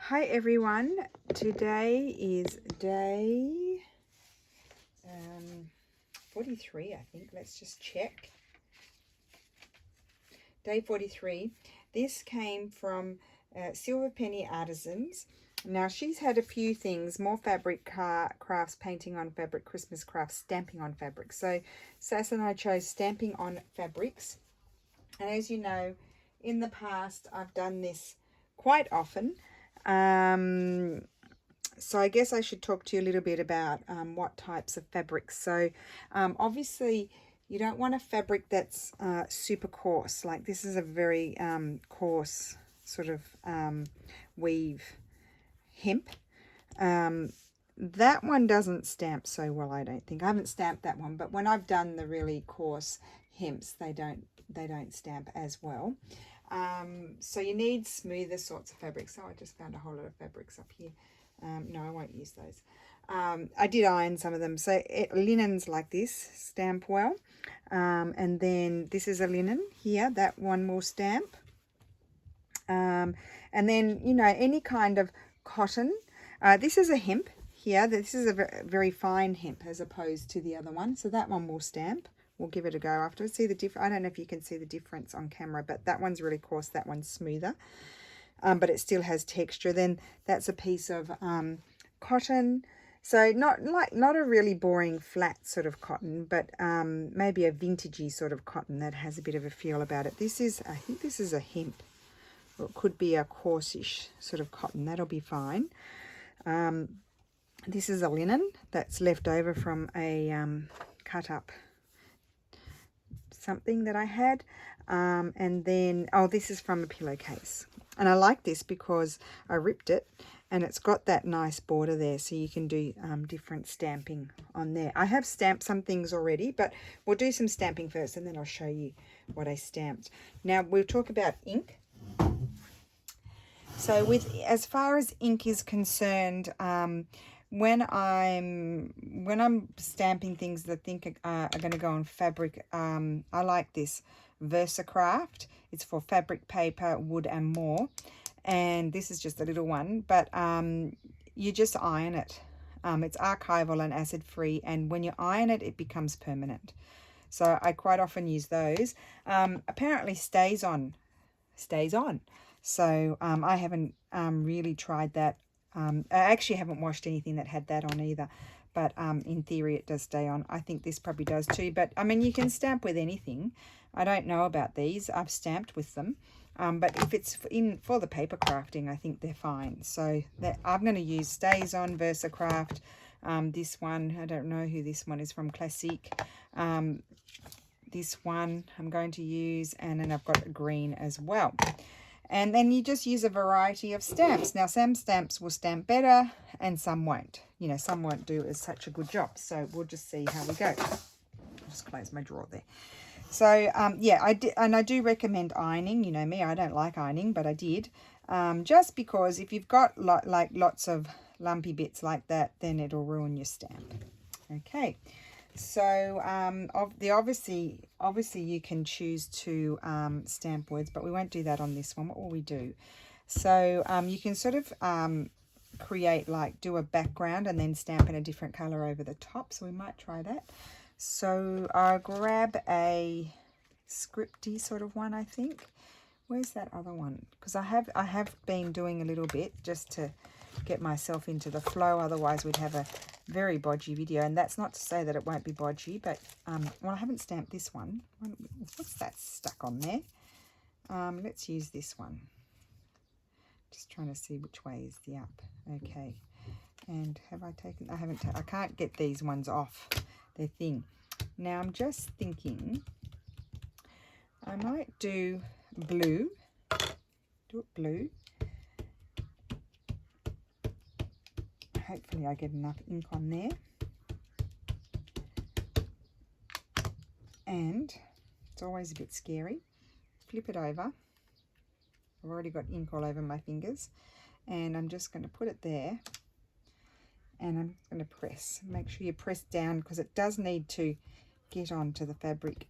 Hi everyone, today is day 43, I think. Let's just check. Day 43. This came from Silver Penny Artisans. Now she's had a few things, more fabric crafts, painting on fabric, Christmas crafts, stamping on fabric. So Sass and I chose stamping on fabrics. And as you know, in the past I've done this quite often. So I guess I should talk to you a little bit about what types of fabrics. So obviously you don't want a fabric that's super coarse. Like this is a very coarse sort of weave hemp. That one doesn't stamp so well, I don't think. I haven't stamped that one, but when I've done the really coarse hemps, they don't stamp as well. So you need smoother sorts of fabrics. So I just found a whole lot of fabrics up here. No, I won't use those. I did iron some of them. So linens like this stamp well. And then this is a linen here. That one will stamp. And then, you know, any kind of cotton. This is a hemp here. This is a very fine hemp as opposed to the other one. So that one will stamp. We'll give it a go afterwards. See the difference? I don't know if you can see the difference on camera, but that one's really coarse. That one's smoother. But it still has texture. Then that's a piece of cotton. So not a really boring flat sort of cotton, but maybe a vintagey sort of cotton that has a bit of a feel about it. This is, I think this is a hemp. Or it could be a coarsish sort of cotton. That'll be fine. This is a linen that's left over from a cut up something that I had. And then, oh, this is from a pillowcase. And I like this because I ripped it and it's got that nice border there, so you can do different stamping on there. I have stamped some things already, but we'll do some stamping first and then I'll show you what I stamped. Now we'll talk about ink. So as far as ink is concerned, when I'm stamping things that I think are going to go on fabric, I like this VersaCraft. It's for fabric, paper, wood and more, and this is just a little one, but you just iron it. It's archival and acid free, and when you iron it, it becomes permanent. So I quite often use those. Apparently stays on. So I haven't really tried that. I actually haven't washed anything that had that on either, but in theory it does stay on. I think this probably does too, but I mean, you can stamp with anything. I don't know about these. I've stamped with them, but if it's for the paper crafting, I think they're fine. So I'm going to use Stays On VersaCraft. This one, I don't know who this one is from, Classique. This one I'm going to use, and then I've got a green as well. And then you just use a variety of stamps. Now, some stamps will stamp better and some won't. You know, some won't do as such a good job. So we'll just see how we go. I'll just close my drawer there. So, yeah, I do recommend ironing. You know me, I don't like ironing, but I did. Just because if you've got like lots of lumpy bits like that, then it'll ruin your stamp. Okay. So obviously you can choose to stamp words, but we won't do that on this one. What will we do? So you can sort of create, like, do a background and then stamp in a different color over the top. So we might try that. So I'll grab a scripty sort of one, I think. Where's that other one? Because I have been doing a little bit just to get myself into the flow. Otherwise we'd have a very bodgy video, and that's not to say that it won't be bodgy, but well, I haven't stamped this one. What's that stuck on there? Let's use this one. Just trying to see which way is the up. Okay. And have I taken, I haven't, I can't get these ones off their thing. Now I'm just thinking I might do blue. Do it blue. Hopefully I get enough ink on there. And it's always a bit scary. Flip it over. I've already got ink all over my fingers. And I'm just going to put it there. And I'm going to press. Make sure you press down because it does need to get onto the fabric.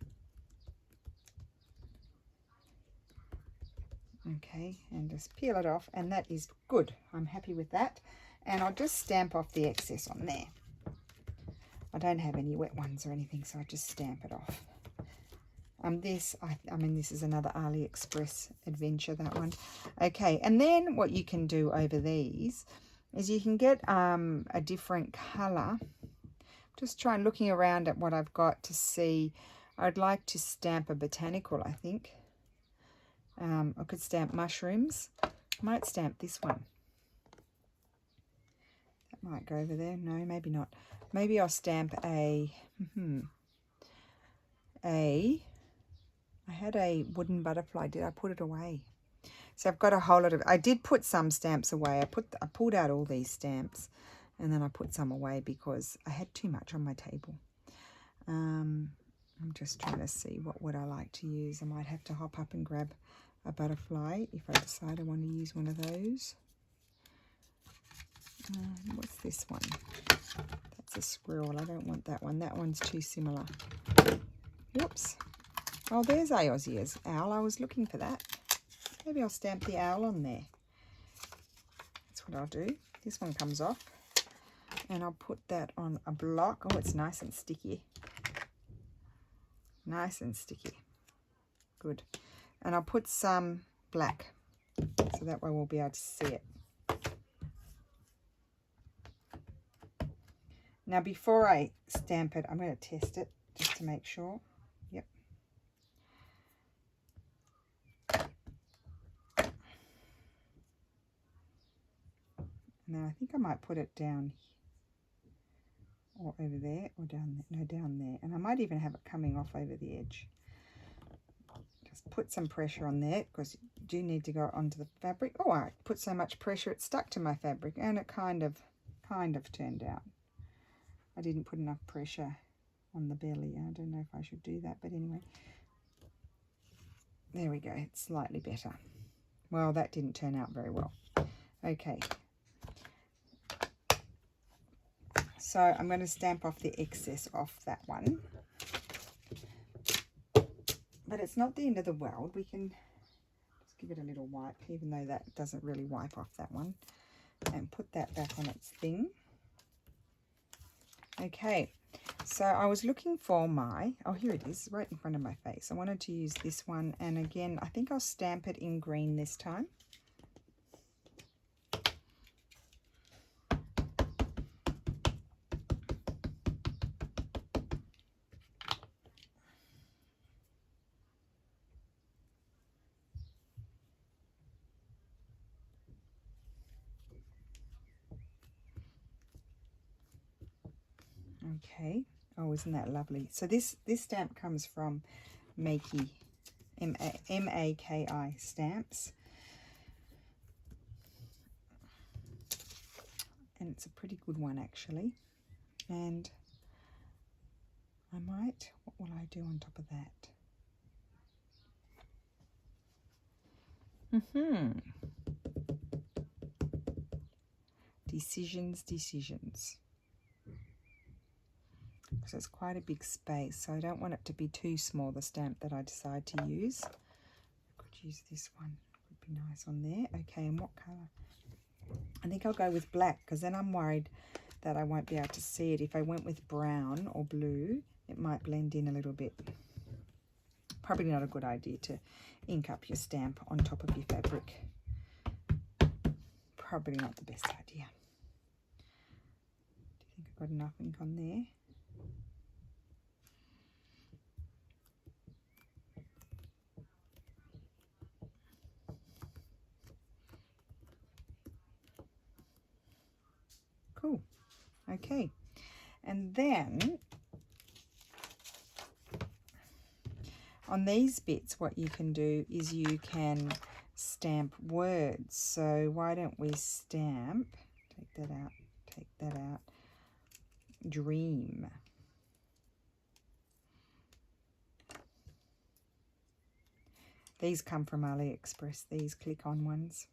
Okay, and just peel it off, and that is good. I'm happy with that. And I'll just stamp off the excess on there. I don't have any wet ones or anything, so I just stamp it off. I mean, this is another AliExpress adventure, that one. Okay, and then what you can do over these is you can get a different colour. Just looking around at what I've got to see. I'd like to stamp a botanical, I think. I could stamp mushrooms. I might stamp this one. That might go over there. No, maybe not. Maybe I'll stamp I had a wooden butterfly. Did I put it away? So I've got a whole lot of, I did put some stamps away. I pulled out all these stamps, and then I put some away because I had too much on my table. I'm just trying to see what would I like to use. I might have to hop up and grab a butterfly if I decide I want to use one of those. What's this one? That's a squirrel. I don't want that one. That one's too similar. Whoops. Oh, there's Aozia's owl. I was looking for that. Maybe I'll stamp the owl on there. That's what I'll do. This one comes off, and I'll put that on a block. Oh, it's nice and sticky. Nice and sticky. Good. And I'll put some black, so that way we'll be able to see it. Now, before I stamp it, I'm going to test it just to make sure. Yep. Now, I think I might put it down or over there or down there. No, down there. And I might even have it coming off over the edge. Just put some pressure on there because you do need to go onto the fabric. Oh, I put so much pressure it stuck to my fabric, and it kind of turned out. I didn't put enough pressure on the belly. I don't know if I should do that, but anyway. There we go. It's slightly better. Well, that didn't turn out very well. Okay. So I'm going to stamp off the excess off that one. But it's not the end of the world. We can just give it a little wipe, even though that doesn't really wipe off that one. And put that back on its thing. Okay, so I was looking for my, oh, here it is, right in front of my face. I wanted to use this one, and again, I think I'll stamp it in green this time. Okay. Oh, isn't that lovely? So this stamp comes from Maki, M-A-K-I stamps. And it's a pretty good one, actually. And I might, what will I do on top of that? Decisions. Because it's quite a big space, so I don't want it to be too small, the stamp that I decide to use. I could use this one, would be nice on there. Okay, and what colour? I think I'll go with black, because then I'm worried that I won't be able to see it. If I went with brown or blue, it might blend in a little bit. Probably not a good idea to ink up your stamp on top of your fabric. Probably not the best idea. Do you think I've got enough ink on there? Cool. Okay, and then on these bits, what you can do is you can stamp words. So why don't we stamp, take that out, dream. These come from AliExpress, these click-on ones.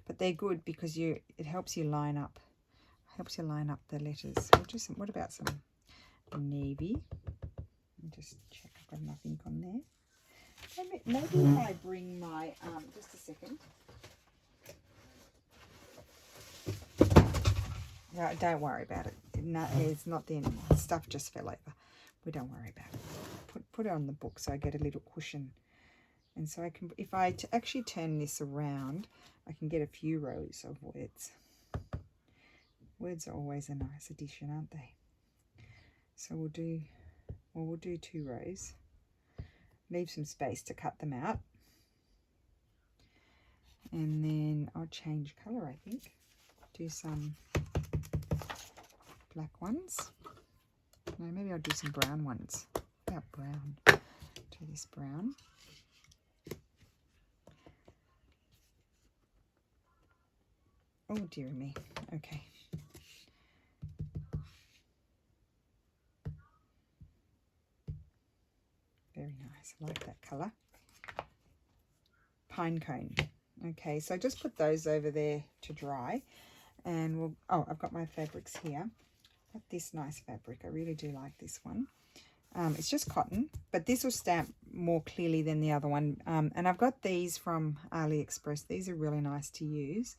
But they're good because it helps you line up. Helps you line up the letters. What about some navy? Just check I've got enough ink on there. Maybe if I bring my, just a second. No, don't worry about it. No, it's not the end. Stuff just fell over. We don't worry about it. Put it on the book so I get a little cushion. And so I can, if I actually turn this around, I can get a few rows of words. Words are always a nice addition, aren't they? So we'll do 2 rows. Leave some space to cut them out. And then I'll change colour, I think. Do some black ones. No, maybe I'll do some brown ones. How about brown? Do this brown. Oh, dear me. Okay. Very nice. I like that colour. Pine cone. Okay, so just put those over there to dry. And we'll, oh, I've got my fabrics here. Got this nice fabric. I really do like this one. It's just cotton, but this will stamp more clearly than the other one. And I've got these from AliExpress. These are really nice to use.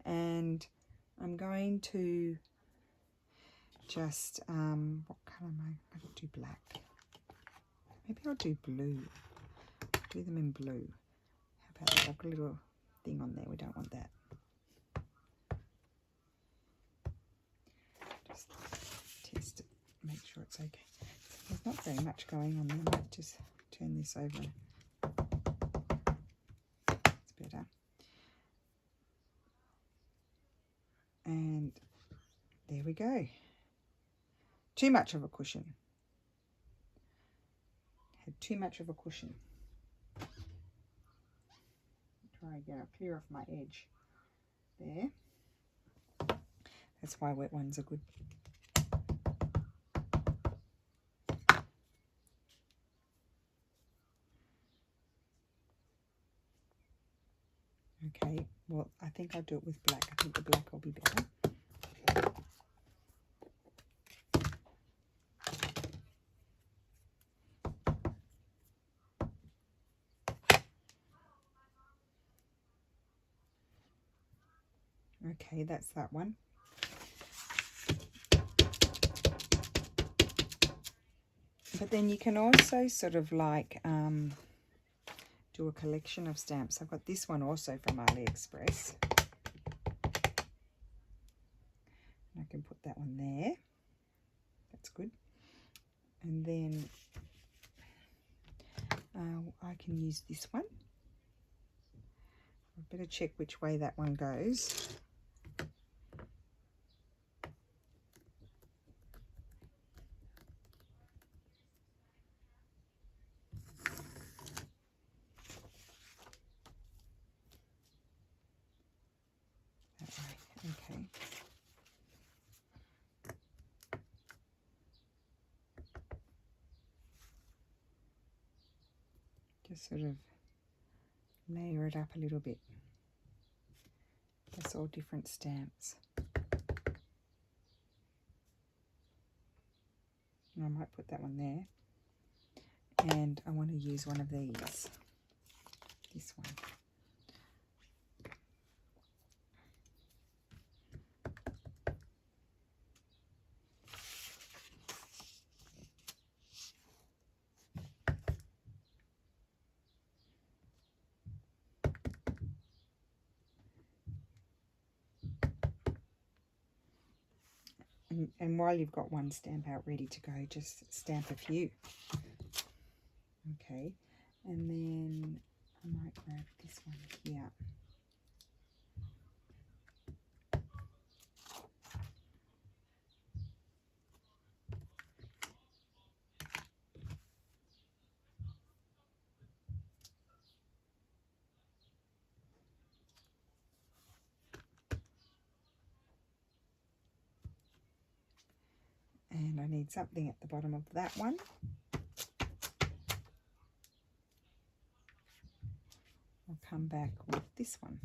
And I'm going to just, what colour am I going to do? Black. Maybe I'll do blue. Do them in blue. How about that? I've got a little thing on there. We don't want that. Just test it. Make sure it's okay. There's not very much going on there. I might just turn this over. It's better. And there we go. Too much of a cushion. Had too much of a cushion. Try again. I'll clear off my edge. There. That's why wet ones are good. Okay, well, I think I'll do it with black. I think the black will be better. Okay, that's that one. But then you can also sort of like do a collection of stamps. I've got this one also from AliExpress. I can put that one there. That's good. And then I can use this one. I better check which way that one goes. Okay. Just sort of layer it up a little bit. That's all different stamps. And I might put that one there. And I want to use one of these. This one. And while you've got one stamp out ready to go, just stamp a few. Okay, and then I might grab this one here. And I need something at the bottom of that one. I'll come back with this one.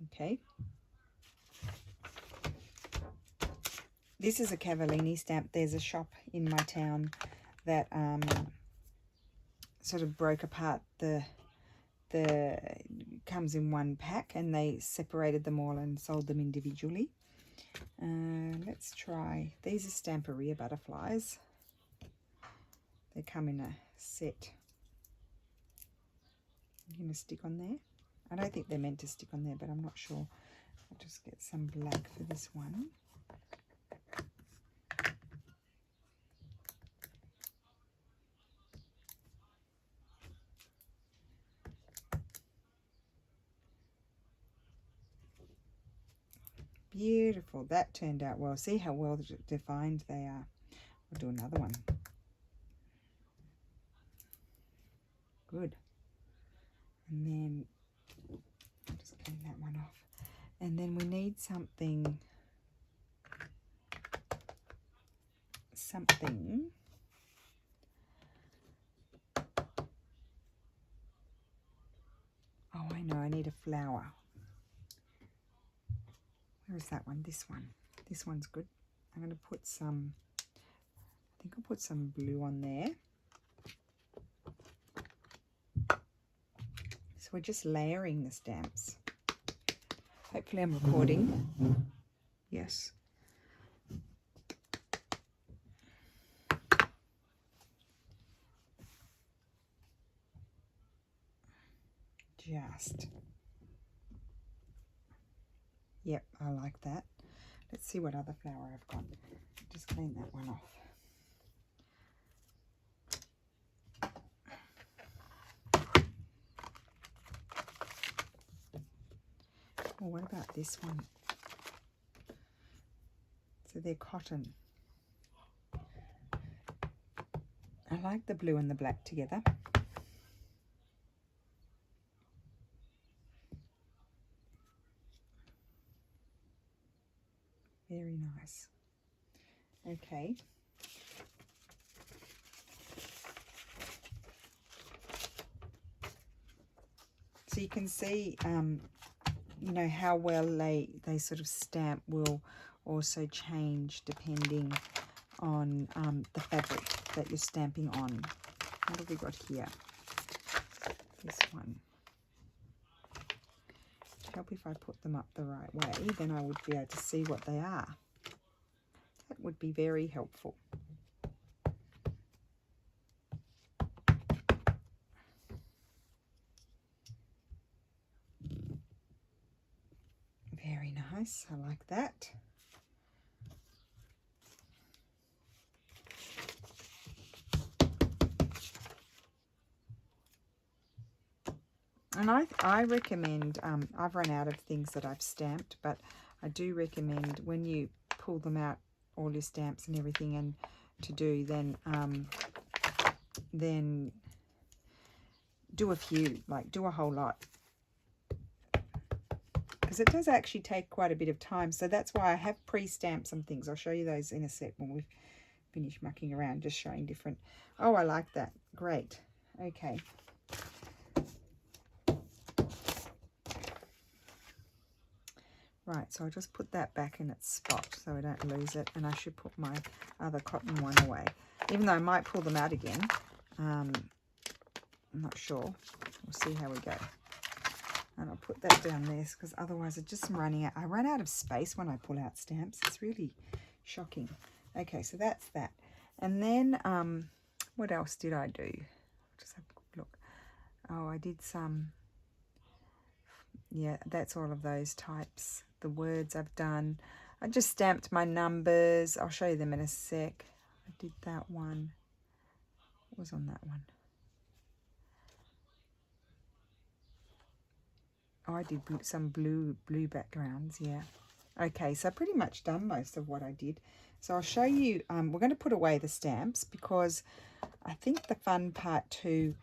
Okay. This is a Cavallini stamp. There's a shop in my town that sort of broke apart the comes in one pack, and they separated them all and sold them individually. Let's try, these are Stamperia butterflies. They come in a set. I'm going to stick on there. I don't think they're meant to stick on there, but I'm not sure. I'll just get some black for this one. Beautiful. That turned out well. See how well defined they are. I'll do another one. Good. And then I'll just clean that one off. And then we need something. Oh, I know. I need a flower. Where is that one? This one. This one's good. I'm going to put some, I think I'll put some blue on there. So we're just layering the stamps. Hopefully I'm recording. Yes. Just. Yep, I like that. Let's see what other flower I've got. Just clean that one off. Oh, what about this one? So they're cotton. I like the blue and the black together. Very nice. Okay. So you can see, you know, how well they sort of stamp will also change depending on the fabric that you're stamping on. What have we got here? This one. Help if I put them up the right way, then I would be able to see what they are. That would be very helpful. Very nice, I like that. And I recommend, I've run out of things that I've stamped, but I do recommend when you pull them out, all your stamps and everything, and to do, then do a few, like do a whole lot. Because it does actually take quite a bit of time. So that's why I have pre-stamped some things. I'll show you those in a sec when we've finished mucking around, just showing different. Oh, I like that. Great. Okay. Right, so I'll just put that back in its spot so I don't lose it. And I should put my other cotton one away. Even though I might pull them out again. I'm not sure. We'll see how we go. And I'll put that down there because otherwise I just running out. I run out of space when I pull out stamps. It's really shocking. Okay, so that's that. And then what else did I do? Just have a look. Oh, I did some. Yeah, that's all of those types. The words I've done. I just stamped my numbers. I'll show you them in a sec. I did that one. What was on that one? Oh, I did some blue backgrounds, yeah. Okay, so I pretty much done most of what I did. So I'll show you, we're going to put away the stamps because I think the fun part too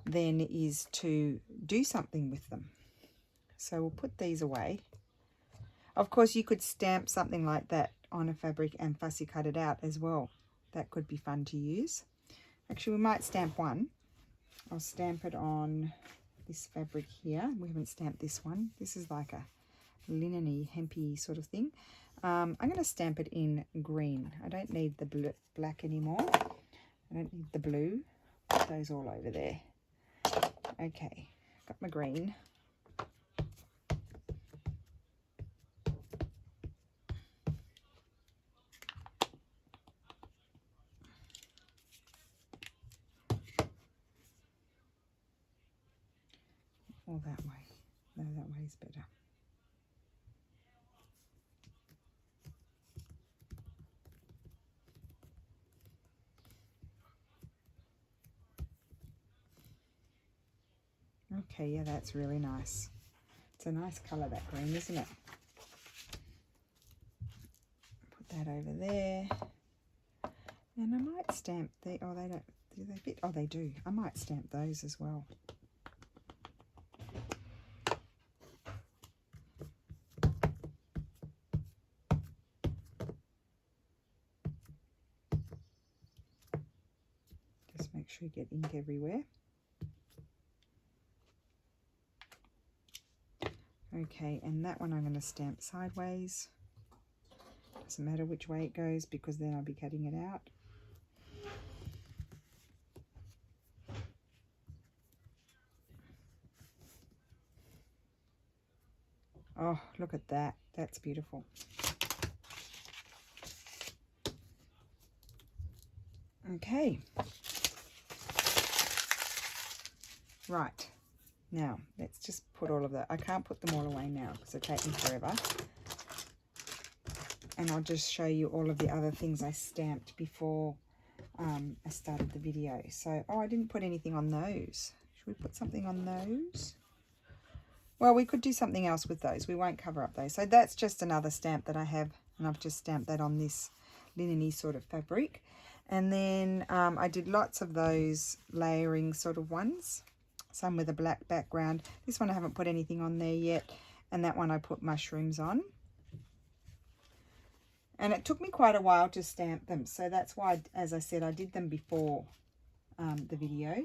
then is to do something with them. So we'll put these away. Of course, you could stamp something like that on a fabric and fussy cut it out as well. That could be fun to use. Actually, we might stamp one. I'll stamp it on this fabric here. We haven't stamped this one. This is like a linen-y, hempy sort of thing. I'm going to stamp it in green. I don't need the black anymore. I don't need the blue. Put those all over there. Okay, got my green. Or that way. No, that way is better. Okay, yeah, that's really nice. It's a nice colour, that green, isn't it? Put that over there. And I might stamp the, oh, they don't, do they fit? Oh, they do. I might stamp those as well. Just make sure you get ink everywhere. Okay, and that one I'm going to stamp sideways. Doesn't matter which way it goes because then I'll be cutting it out. Oh, look at that. That's beautiful. Okay. Right. Now, let's just put all of that. I can't put them all away now because they're taking forever. And I'll just show you all of the other things I stamped before I started the video. So, oh, I didn't put anything on those. Should we put something on those? Well, we could do something else with those. We won't cover up those. So that's just another stamp that I have, and I've just stamped that on this linen-y sort of fabric. And then I did lots of those layering sort of ones, some with a black background. This one I haven't put anything on there yet, and that one I put mushrooms on. And it took me quite a while to stamp them, so that's why, as I said, I did them before the video.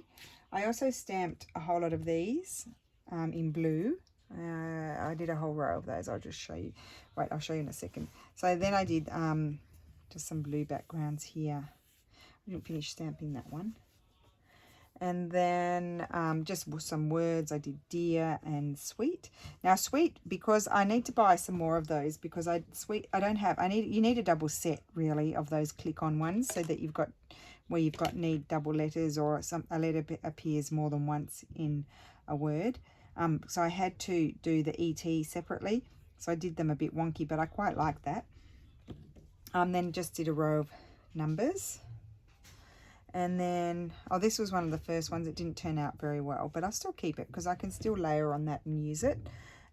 I also stamped a whole lot of these in blue. I did a whole row of those. I'll just show you. Wait, I'll show you in a second. So then I did just some blue backgrounds here. I didn't finish stamping that one. And then just some words. I did dear and sweet. Now sweet, because I need to buy some more of those, because you need a double set really of those click-on ones, so that you've got where need double letters, or a letter appears more than once in a word. So I had to do the ET separately, so I did them a bit wonky, but I quite like that. Then just did a row of numbers. And then, oh, this was one of the first ones. It didn't turn out very well, but I'll still keep it because I can still layer on that and use it.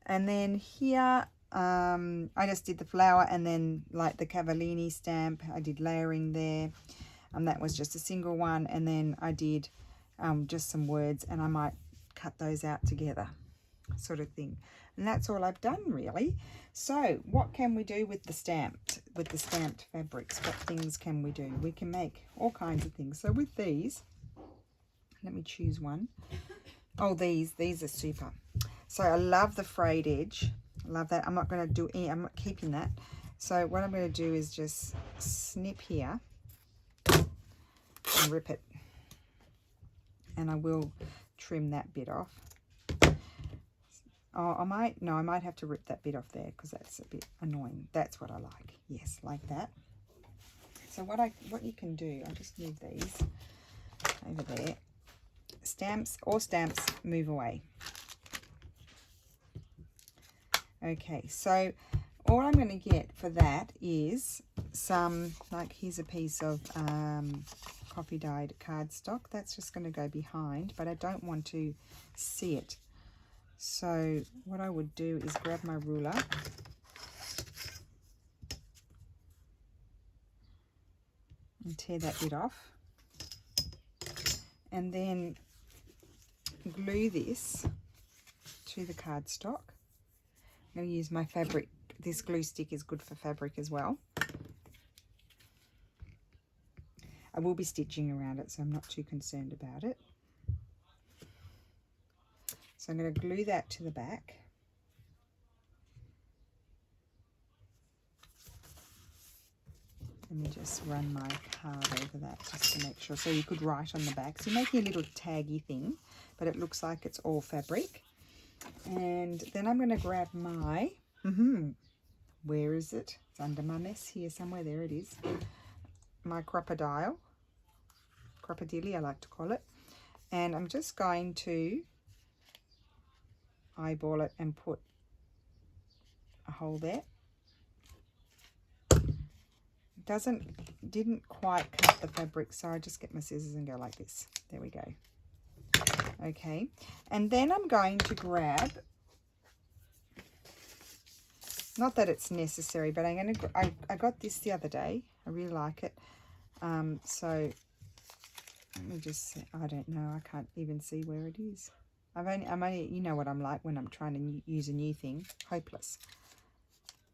And then here, I just did the flower, and then like the Cavallini stamp, I did layering there. That was just a single one. And then I did just some words, and I might cut those out together, sort of thing. And that's all I've done really. So what can we do with the stamped fabrics? What things can we do? We can make all kinds of things. So with these, let me choose one. Oh, these are super. So I love the frayed edge. I love that. I'm not keeping that. So what I'm going to do is just snip here and rip it. And I will trim that bit off. Oh, I might have to rip that bit off there because that's a bit annoying. That's what I like. Yes, like that. So what you can do, I'll just move these over there. Stamps move away. Okay, so all I'm going to get for that is some, like here's a piece of coffee dyed cardstock. That's just going to go behind, but I don't want to see it. So what I would do is grab my ruler and tear that bit off, and then glue this to the cardstock. I'm going to use my fabric. This glue stick is good for fabric as well. I will be stitching around it, so I'm not too concerned about it. So I'm going to glue that to the back. Let me just run my card over that just to make sure. So you could write on the back. So you're making a little taggy thing, but it looks like it's all fabric. And then I'm going to grab my, where is it? It's under my mess here somewhere. There it is. My crocodile, I like to call it. And I'm just going to eyeball it and put a hole there. Didn't quite cut the fabric, so I just get my scissors and go like this. There we go. Okay, and then I'm going to grab, not that it's necessary, but I got this the other day. I really like it. So let me just say, I don't know, I can't I'm only, you know what I'm like when I'm trying to use a new thing. Hopeless.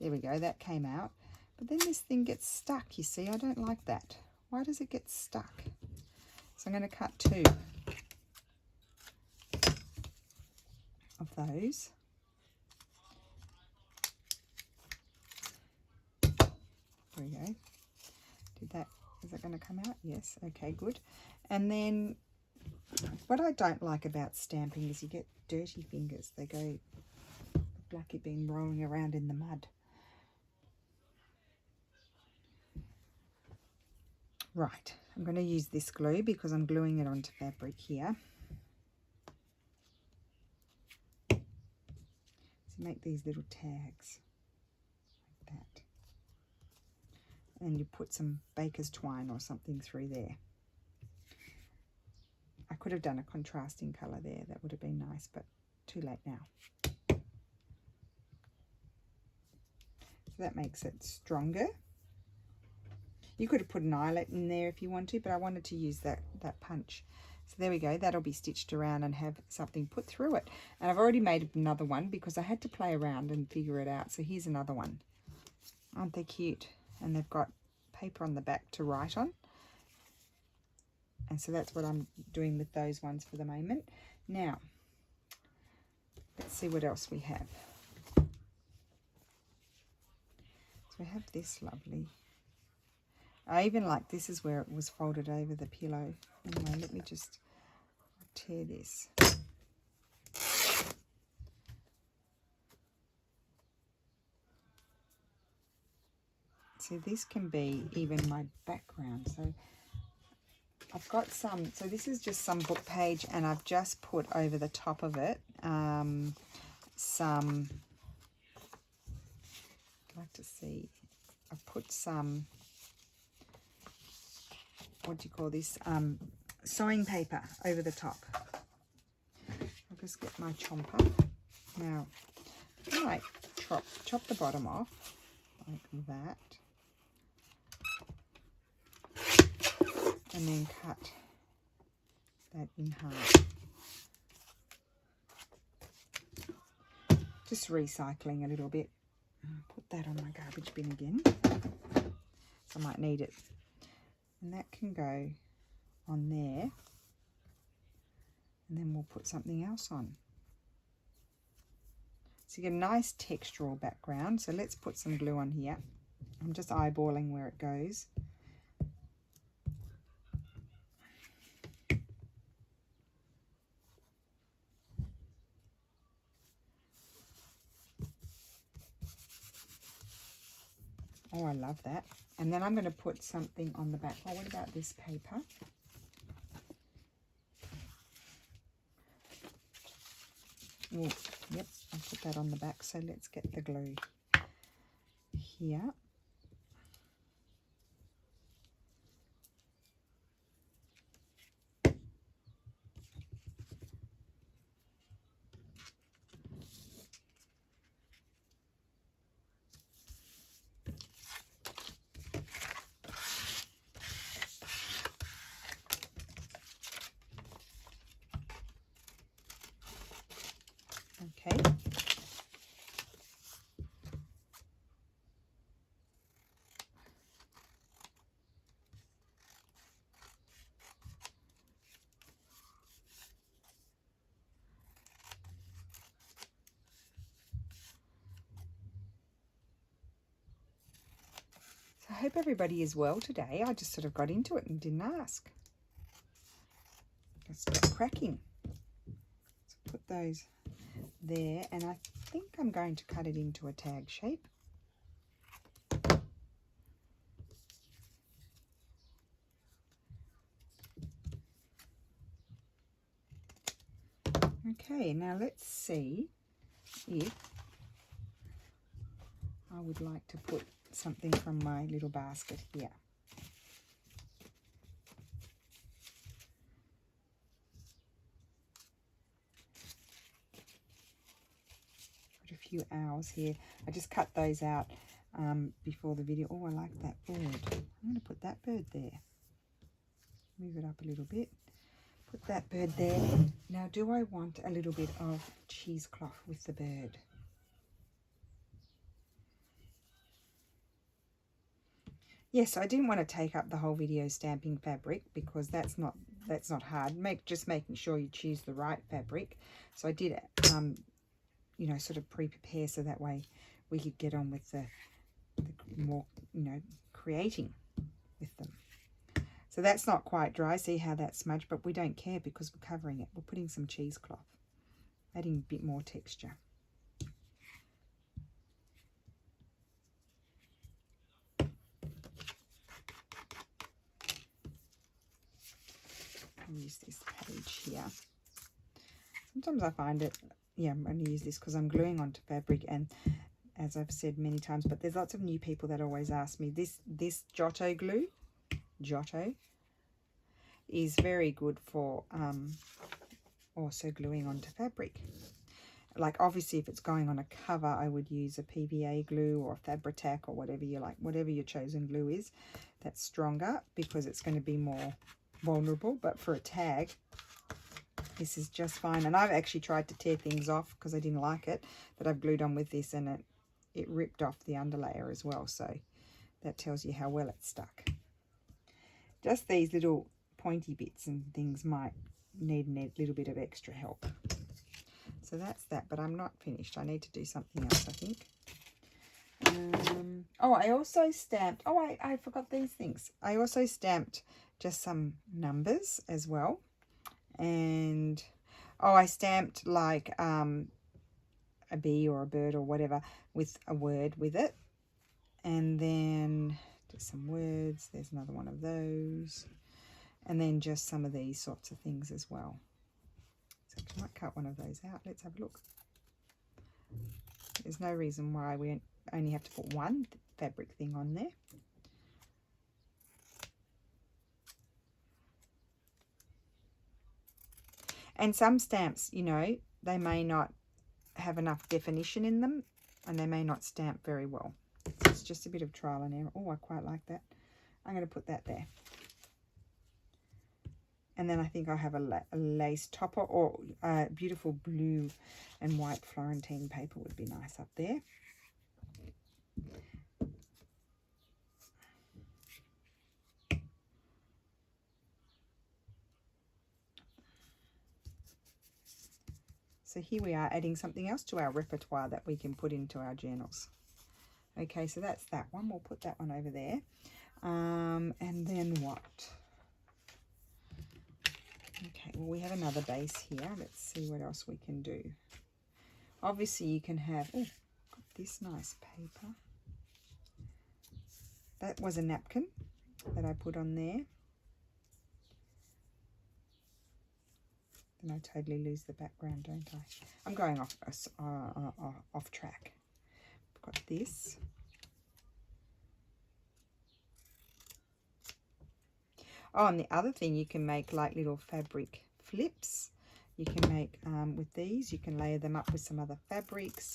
There we go, that came out. But then this thing gets stuck, you see. I don't like that. Why does it get stuck? So I'm going to cut 2 of those. There we go. Is that going to come out? Yes. Okay, good. And then what I don't like about stamping is you get dirty fingers. They go like you've been rolling around in the mud. Right, I'm going to use this glue because I'm gluing it onto fabric here. So make these little tags like that. And you put some baker's twine or something through there. I could have done a contrasting colour there. That would have been nice, but too late now. So that makes it stronger. You could have put an eyelet in there if you want to, but I wanted to use that punch. So there we go. That'll be stitched around and have something put through it. And I've already made another one because I had to play around and figure it out. So here's another one. Aren't they cute? And they've got paper on the back to write on. And so that's what I'm doing with those ones for the moment. Now, let's see what else we have. So we have this lovely. I even like this is where it was folded over the pillow. Anyway, let me just tear this. See, this can be even my background. So I've got some, so this is just some book page, and I've just put over the top of it some, I'd like to see, I've put some, what do you call this, sewing paper over the top. I'll just get my chomper. Now, I might chop the bottom off like that. And then cut that in half. Just recycling a little bit. Put that on my garbage bin again. So I might need it. And that can go on there. And then we'll put something else on. So you get a nice textural background. So let's put some glue on here. I'm just eyeballing where it goes. Oh, I love that. And then I'm going to put something on the back. Oh, what about this paper? Oh, yep, I'll put that on the back. So let's get the glue here. Okay. hope everybody is well today. I just sort of got into it and didn't ask. Let's get cracking. So put those there, and I think I'm going to cut it into a tag shape. Okay, now let's see if I would like to put something from my little basket here. Put a few owls here. I just cut those out before the video. Oh, I like that bird. I'm going to put that bird there. Move it up a little bit. Put that bird there. Now, do I want a little bit of cheesecloth with the bird? Yes, I didn't want to take up the whole video stamping fabric because that's not hard. Just making sure you choose the right fabric. So I did, you know, sort of pre-prepare so that way we could get on with the more, you know, creating with them. So that's not quite dry. See how that's smudged, but we don't care because we're covering it. We're putting some cheesecloth, adding a bit more texture. I'll use this page here. Sometimes I find it, yeah, I'm going to use this because I'm gluing onto fabric, and as I've said many times, but there's lots of new people that always ask me, this Giotto glue, Giotto, is very good for also gluing onto fabric. Like obviously if it's going on a cover, I would use a PVA glue or a Fabri-Tac or whatever you like, whatever your chosen glue is that's stronger, because it's going to be more vulnerable. But for a tag, this is just fine. And I've actually tried to tear things off because I didn't like it, that I've glued on with this, and it ripped off the underlayer as well. So that tells you how well it's stuck. Just these little pointy bits and things might need a little bit of extra help. So that's that, but I'm not finished. I need to do something else, I think. Oh, I also stamped, oh, I forgot these things. I also stamped just some numbers as well. And, oh, I stamped like a bee or a bird or whatever with a word with it. And then just some words. There's another one of those. And then just some of these sorts of things as well. So I might cut one of those out. Let's have a look. There's no reason why we only have to put one fabric thing on there. And some stamps, you know, they may not have enough definition in them, and they may not stamp very well. So it's just a bit of trial and error. Oh, I quite like that. I'm going to put that there. And then I think I'll have a lace topper, or beautiful blue and white Florentine paper would be nice up there. So here we are adding something else to our repertoire that we can put into our journals. Okay, so that's that one. We'll put that one over there. And then what? Okay, well, we have another base here. Let's see what else we can do. Obviously, you can have, oh, got this nice paper. That was a napkin that I put on there. Then I totally lose the background, don't I? I'm going off track. I've got this. Oh, and the other thing, you can make like little fabric flips. You can make, with these, you can layer them up with some other fabrics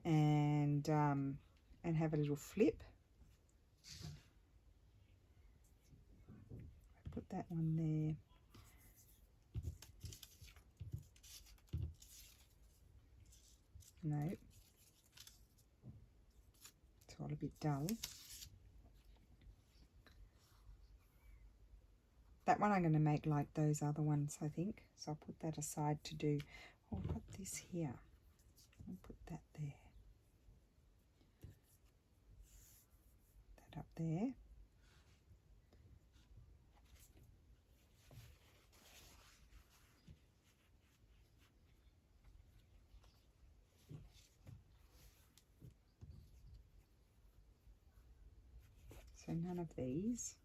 and have a little flip. Put that one there. No, it's all a bit dull. That one I'm going to make like those other ones, I think. So I'll put that aside to do. Oh, I've got this here. I'll put that there. there. So none of these.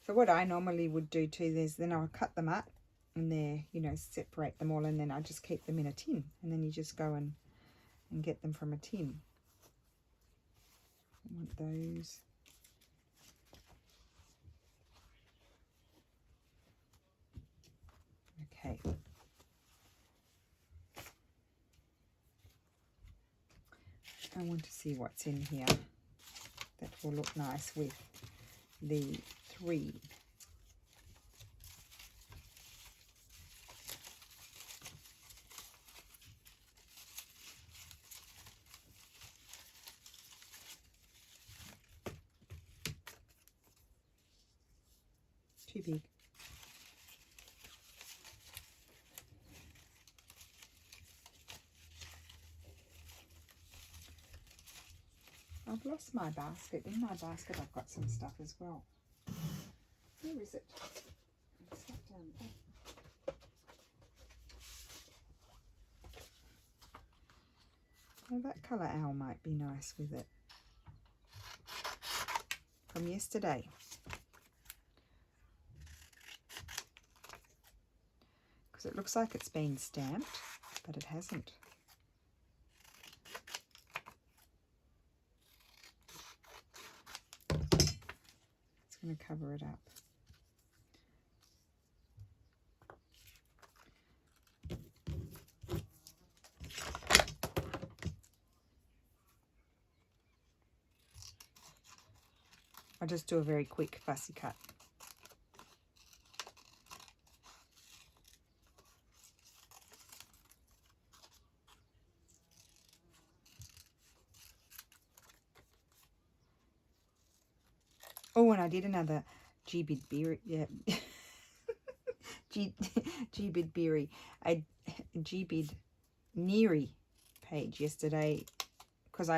So what I normally would do too is then I'll cut them up and there, you know, separate them all, and then I just keep them in a tin, and then you just go and get them from a tin. I want those. Okay. I want to see what's in here that will look nice with the 3. Too big. I've lost my basket. In my basket I've got some stuff as well. Where is it? It's not down there. Well, that colour owl might be nice with it. From yesterday. Because it looks like it's been stamped, but it hasn't. It's going to cover it up. I'll just do a very quick fussy cut. Oh, and I did another G-Bid Berry, yeah, G-Bid Berry, a G-Bid Neary page yesterday, because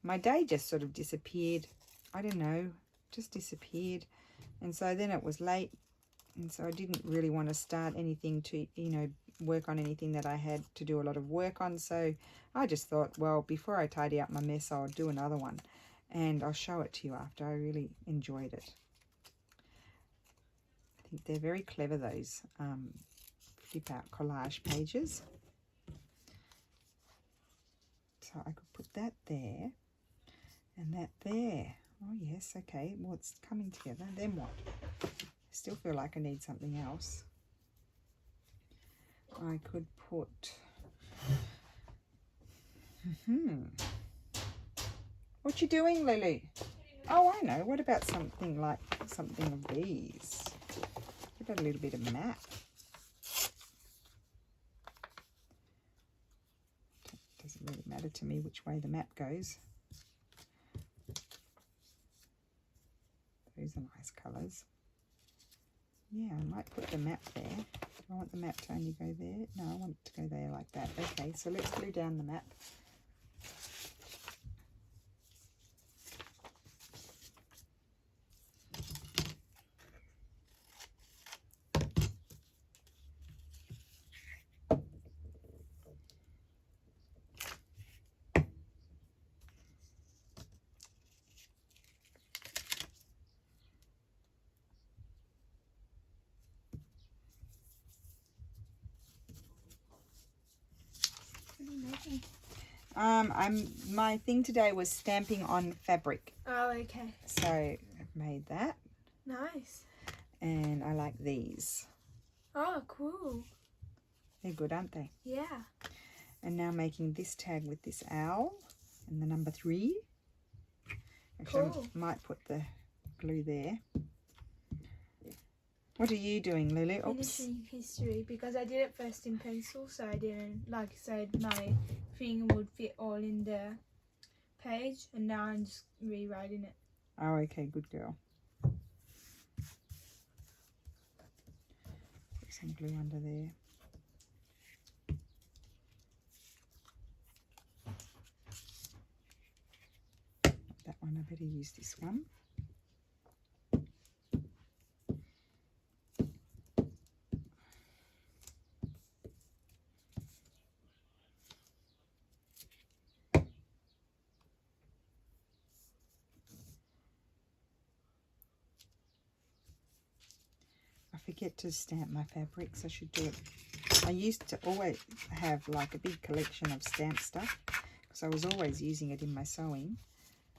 my day just sort of disappeared. I don't know, just disappeared, and so then it was late, and so I didn't really want to start anything to, you know, work on anything that I had to do a lot of work on. So I just thought, well, before I tidy up my mess, I'll do another one. And I'll show it to you after. I really enjoyed it. I think they're very clever, those flip out collage pages. So I could put that there and that there. Oh yes, okay. Well, it's coming together. Then what? I still feel like I need something else. I could put... What you doing, Lulu? Oh, I know. What about something like something of these? What about a little bit of map? Doesn't really matter to me which way the map goes. Those are nice colours. Yeah, I might put the map there. Do I want the map to only go there? No, I want it to go there like that. Okay, so let's glue down the map. My thing today was stamping on fabric. Oh, okay. So I've made that. Nice. And I like these. Oh, cool. They're good, aren't they? Yeah. And now making this tag with this owl and the number 3. Actually, Cool. I might put the glue there. What are you doing, Lulu? Oops. Finishing history, because I did it first in pencil, so I didn't, like I said, my thing would fit all in the page, and now I'm just rewriting it. Oh, okay, good girl. Put some glue under there. better use this one. I forget to stamp my fabrics. I should do it. I used to always have like a big collection of stamp stuff because I was always using it in my sewing.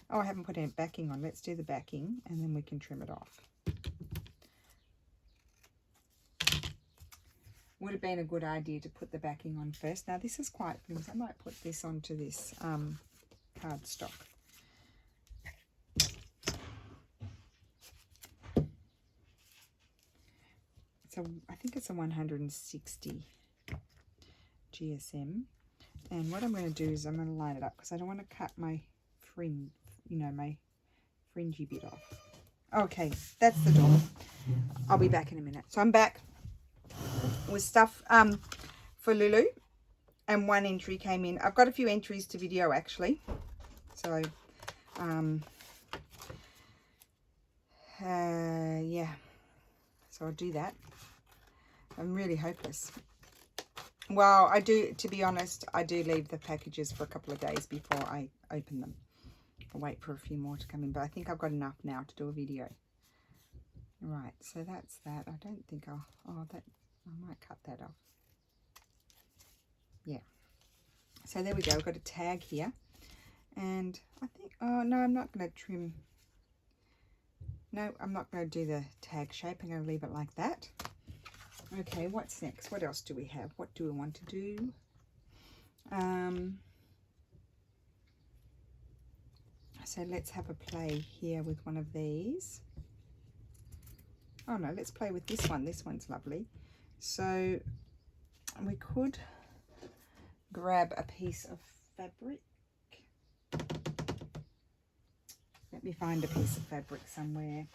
Oh, I haven't put any backing on. Let's do the backing and then we can trim it off. Would have been a good idea to put the backing on first. Now this is quite flimsy. I might put this onto this cardstock. So I think it's a 160 GSM. And what I'm going to do is I'm going to line it up because I don't want to cut my fringe, you know, my fringy bit off. Okay, that's the door. I'll be back in a minute. So I'm back with stuff for Lulu, and one entry came in. I've got a few entries to video actually. So yeah, so I'll do that. I'm really hopeless. Well, I do, to be honest, I do leave the packages for a couple of days before I open them. I'll wait for a few more to come in, but I think I've got enough now to do a video. Right, so that's that. I don't think I'll, oh, that, I might cut that off. Yeah. So there we go. We've got a tag here. And I think, oh, no, I'm not going to trim. No, I'm not going to do the tag shape. I'm going to leave it like that. Okay, what's next? What else do we have? What do we want to do? So let's have a play here with one of these. Oh no, let's play with this one. This one's lovely. So we could grab a piece of fabric. Let me find a piece of fabric somewhere.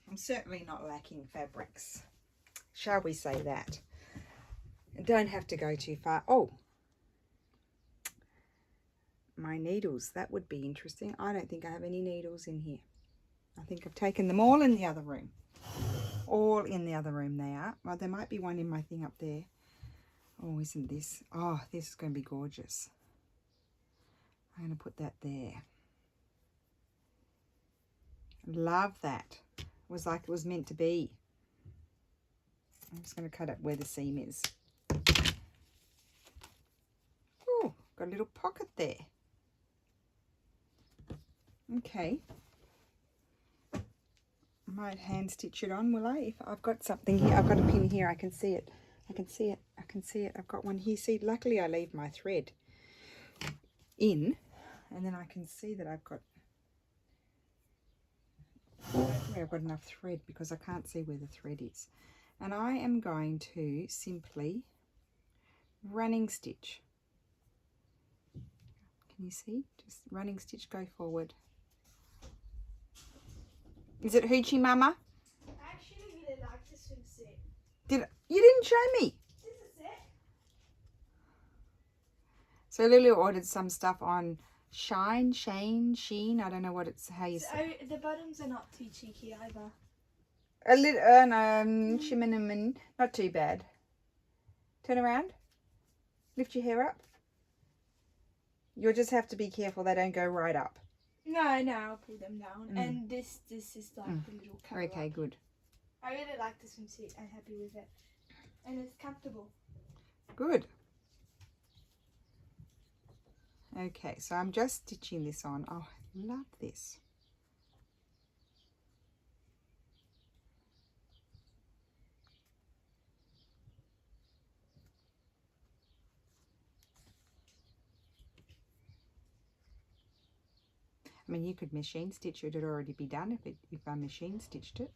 I'm certainly not lacking fabrics. Shall we say that? Don't have to go too far. Oh, my needles. That would be interesting. I don't think I have any needles in here. I think I've taken them all in the other room. All in the other room they are. Well, there might be one in my thing up there. Oh, isn't this? Oh, this is going to be gorgeous. I'm going to put that there. Love that. It was like it was meant to be. I'm just going to cut it where the seam is. Oh, got a little pocket there. Okay. I might hand stitch it on, will I? If I've got something here, I've got a pin here, I can see it. I can see it. I can see it. I've got one here. See, luckily I leave my thread in, and then I can see that I've got enough thread because I can't see where the thread is. And I am going to simply running stitch. Can you see? Just running stitch, go forward. Is it Hoochie Mama? I actually really like this swimsuit. You didn't show me. This is it. So Lulu ordered some stuff on Sheen. I don't know what it's, how you say. So the bottoms are not too cheeky either. A little, shimmin', not too bad. Turn around. Lift your hair up. You'll just have to be careful they don't go right up. No, I'll pull them down. And this is like the little cover. Okay, good. I really like this swimsuit. I'm happy with it. And it's comfortable. Good. Okay, so I'm just stitching this on. Oh, I love this. I mean, you could machine stitch it. It'd already be done if I machine stitched it.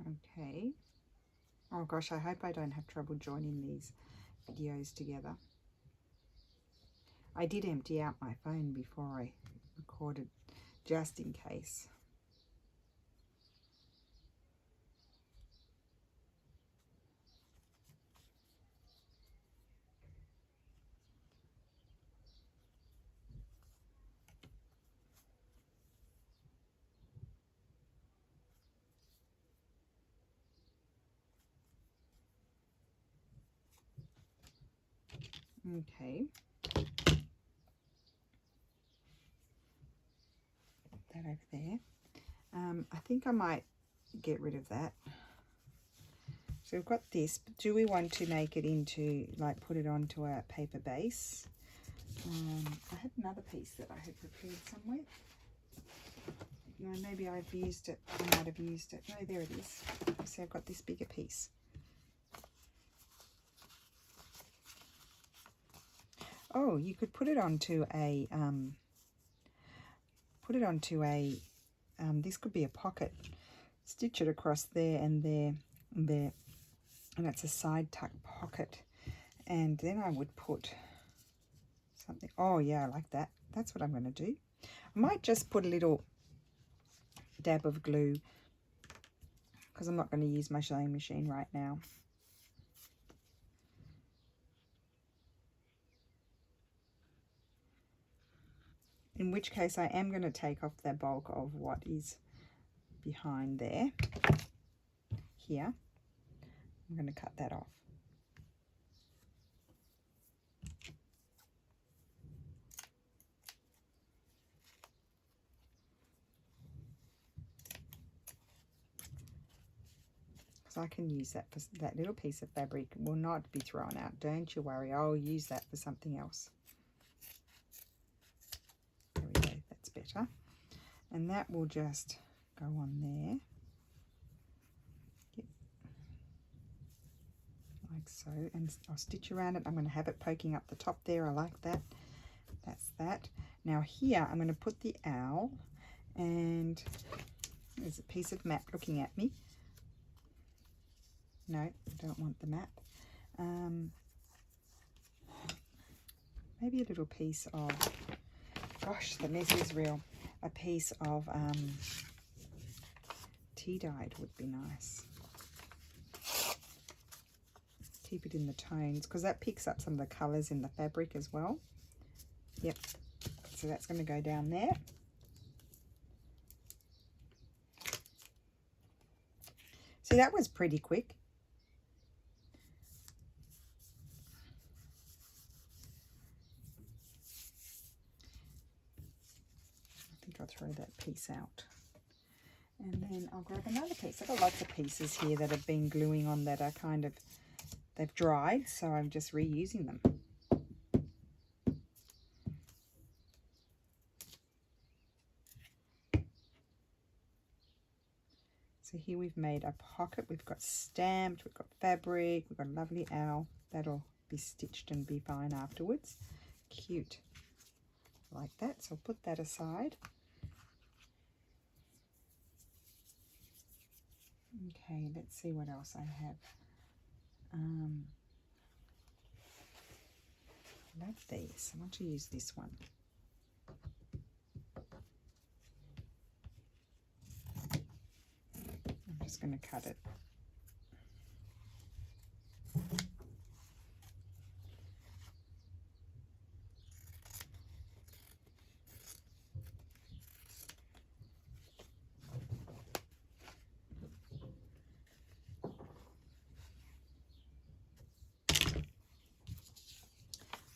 Okay. Oh gosh, I hope I don't have trouble joining these videos together. I did empty out my phone before I recorded, just in case. Okay. That over there. I think I might get rid of that. So we've got this, but do we want to make it into, like, put it onto a paper base? I had another piece that I had prepared somewhere. No, maybe I've used it. I might have used it. No, there it is. See, I've got this bigger piece. Oh, you could put it onto a, this could be a pocket. Stitch it across there and there and there. And that's a side tuck pocket. And then I would put something. Oh, yeah, I like that. That's what I'm going to do. I might just put a little dab of glue because I'm not going to use my sewing machine right now. In which case I am going to take off the bulk of what is behind there. Here. I'm going to cut that off. So I can use that for that little piece of fabric. Will not be thrown out. Don't you worry. I'll use that for something else. There we go. That's better. And that will just go on there. Yep. Like so. And I'll stitch around it. I'm going to have it poking up the top there. I like that. That's that. Now here I'm going to put the owl. And there's a piece of map looking at me. No, I don't want the map. Maybe a little piece of, gosh, the mess is real. A piece of tea dyed would be nice. Keep it in the tones because that picks up some of the colours in the fabric as well. Yep, so that's going to go down there. See, that was pretty quick. I'll throw that piece out and then I'll grab another piece. I've got lots of pieces here that have been gluing on that are kind of, they've dried, so I'm just reusing them. So here we've made a pocket, we've got stamped, we've got fabric, we've got a lovely owl. That'll be stitched and be fine afterwards. Cute, like that. So I'll put that aside. Okay, let's see what else I have. Love these. I want to use this one. I'm just going to cut it.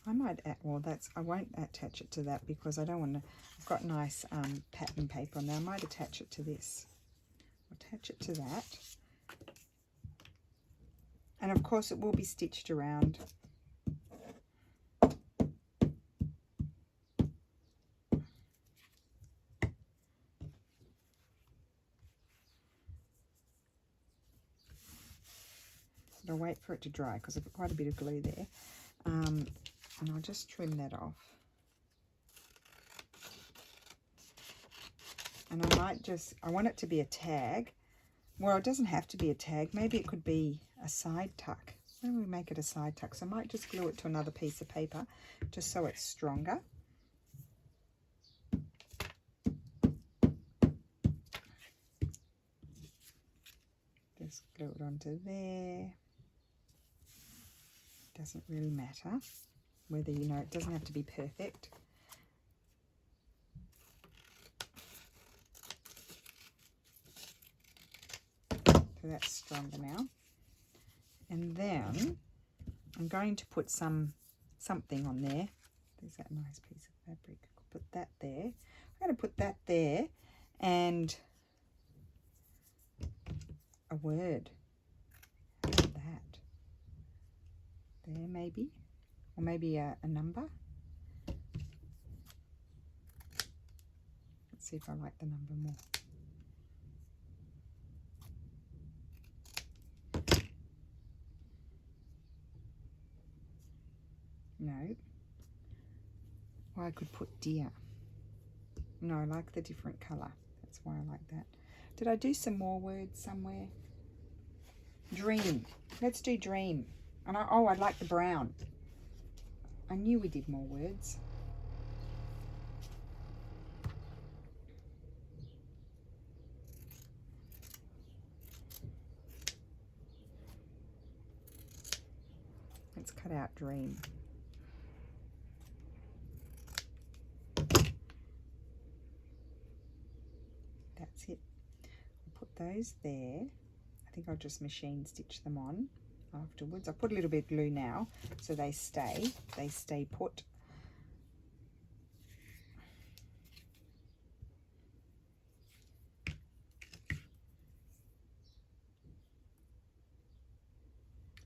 I might add, well, I won't attach it to that because I don't want to, I've got nice pattern paper on there. I might attach it to this. Attach it to that. And of course it will be stitched around. But I'll wait for it to dry because I've got quite a bit of glue there. And I'll just trim that off. And I might just, I want it to be a tag. well, it doesn't have to be a tag. Maybe it could be a side tuck. Why don't we make it a side tuck? So I might just glue it to another piece of paper just so it's stronger. Just glue it onto there. Doesn't really matter whether, you know, it doesn't have to be perfect. So that's stronger now. And then I'm going to put something on there. There's that nice piece of fabric. I'll put that there. I'm going to put that there and a word. How about that? There maybe. Or maybe a number. Let's see if I like the number more. No. Well, I could put deer. No, I like the different colour. That's why I like that. Did I do some more words somewhere? Dream. Let's do dream. And oh, I like the brown. I knew we did more words. Let's cut out dream. That's it. I'll put those there. I think I'll just machine stitch them on afterwards. I'll put a little bit of glue now so they stay put.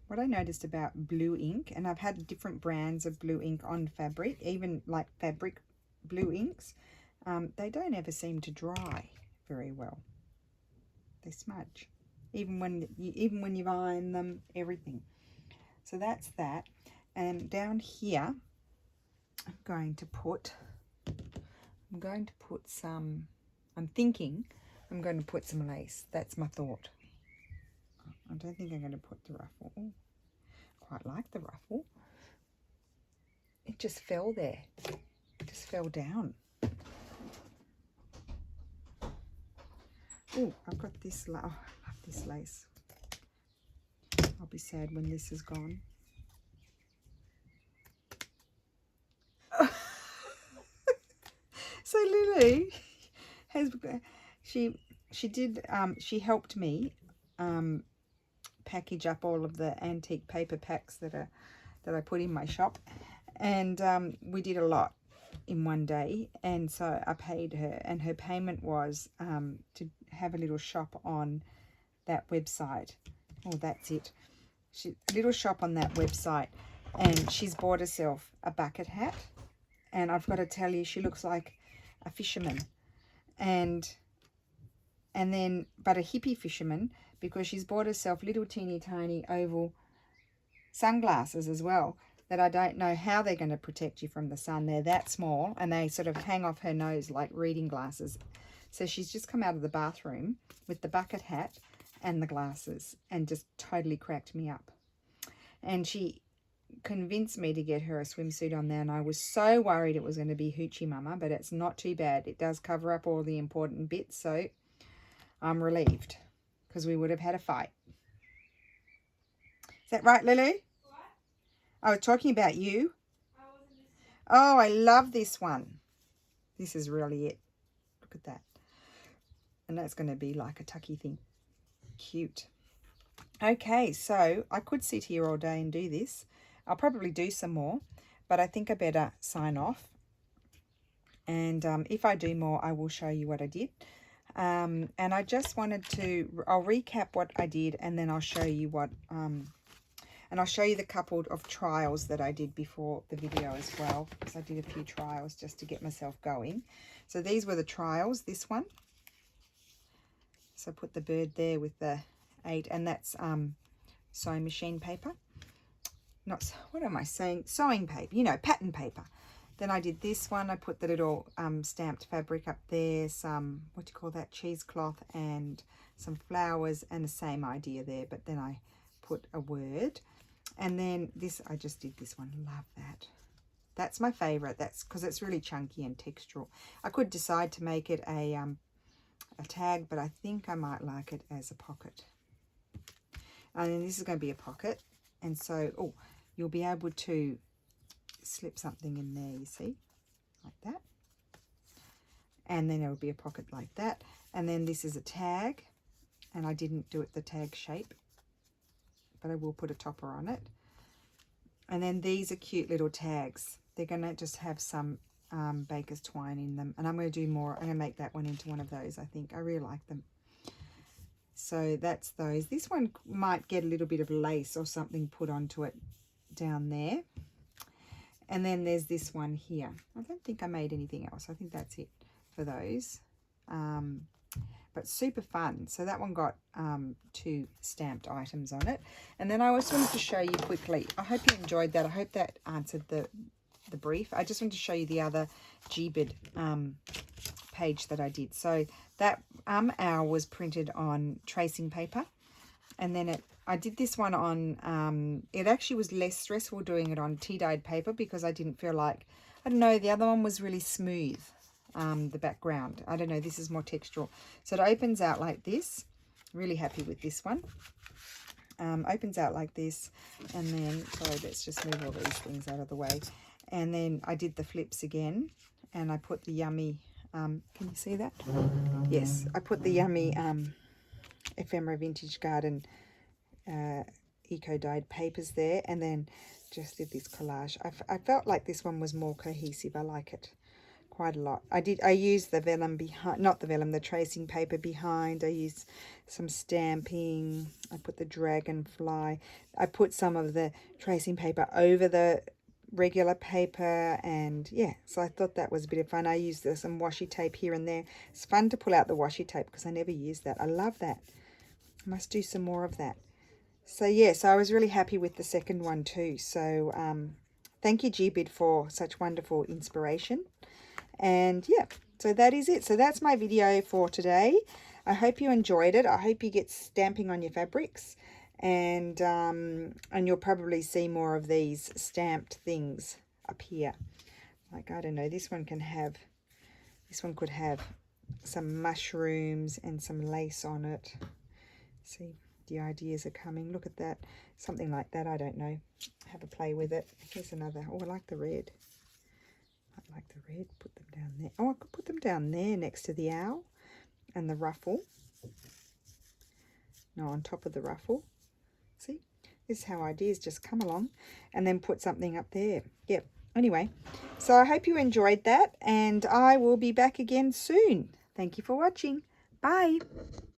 What I noticed about blue ink, and I've had different brands of blue ink on fabric, even like fabric blue inks, they don't ever seem to dry very well. They smudge, even when you iron them, everything. So that's that. And down here, I'm going to put some. I'm thinking I'm going to put some lace. That's my thought. I don't think I'm going to put the ruffle. Ooh, quite like the ruffle. It just fell there. It just fell down. Oh, I've got this. Oh, I love this lace. I'll be sad when this is gone. So Lily has she helped me package up all of the antique paper packs that I put in my shop, and we did a lot in one day, and so I paid her, and her payment was to have a little shop on that website. Oh, that's it. Little shop on that website, and she's bought herself a bucket hat, and I've got to tell you, she looks like a fisherman, and then but a hippie fisherman, because she's bought herself little teeny tiny oval sunglasses as well, that I don't know how they're going to protect you from the sun. They're that small, and they sort of hang off her nose like reading glasses. So she's just come out of the bathroom with the bucket hat and the glasses, and just totally cracked me up. And she convinced me to get her a swimsuit on there, and I was so worried it was going to be Hoochie Mama, but it's not too bad. It does cover up all the important bits, so I'm relieved, because we would have had a fight. Is that right, Lulu? What? I was talking about you. Oh, I love this one. This is really it. Look at that. And that's going to be like a tucky thing. Cute. Okay, so I could sit here all day and do this. I'll probably do some more, but I think I better sign off. And if I do more, I will show you what I did. And I just wanted to, I'll recap what I did, and then I'll show you what, and I'll show you the couple of trials that I did before the video as well, because I did a few trials just to get myself going. So these were the trials, this one. So I put the bird there with the 8, and that's sewing machine paper. Not, what am I saying? Sewing paper, you know, pattern paper. Then I did this one. I put the little stamped fabric up there, some, what do you call that, cheesecloth, and some flowers, and the same idea there, but then I put a word. And then this, I just did this one. Love that. That's my favorite. That's because it's really chunky and textural. I could decide to make it a tag, but I think I might like it as a pocket. And then this is going to be a pocket, and so, oh, you'll be able to slip something in there, you see, like that. And then it'll be a pocket like that. And then this is a tag, and I didn't do it the tag shape, but I will put a topper on it. And then these are cute little tags. They're going to just have some baker's twine in them, and I'm going to do more. I'm going to make that one into one of those. I think I really like them. So that's those. This one might get a little bit of lace or something put onto it down there. And then there's this one here. I don't think I made anything else. I think that's it for those. But super fun. So that one got 2 stamped items on it. And then I also wanted to show you quickly. I hope you enjoyed that. I hope that answered the brief. I just wanted to show you the other G-Bid page that I did. So that owl was printed on tracing paper. And then I did this one on, it actually was less stressful doing it on tea-dyed paper because I didn't feel like, I don't know, the other one was really smooth, the background. I don't know, this is more textural. So it opens out like this. Really happy with this one. Opens out like this, and then, sorry, let's just move all these things out of the way. And then I did the flips again, and I put the yummy, can you see that? Yes, I put the yummy ephemera vintage garden eco-dyed papers there, and then just did this collage. I felt like this one was more cohesive. I like it quite a lot. I used the vellum behind, not the vellum, the tracing paper behind. I used some stamping. I put the dragonfly. I put some of the tracing paper over the regular paper, and yeah, so I thought that was a bit of fun. I used some washi tape here and there. It's fun to pull out the washi tape because I never used that. I love that. I must do some more of that. So yeah, so I was really happy with the second one too. So thank you, G-Bid, for such wonderful inspiration. And yeah, so that is it. So that's my video for today. I hope you enjoyed it. I hope you get stamping on your fabrics, and you'll probably see more of these stamped things up here. Like, I don't know, this one could have some mushrooms and some lace on it. See, the ideas are coming. Look at that. Something like that. I don't know. Have a play with it. Here's another. Oh, I like the red. I like the red. Put them down there. Oh, I could put them down there next to the owl and the ruffle. No, on top of the ruffle. See? This is how ideas just come along, and then put something up there. Yep. Anyway, so I hope you enjoyed that, and I will be back again soon. Thank you for watching. Bye.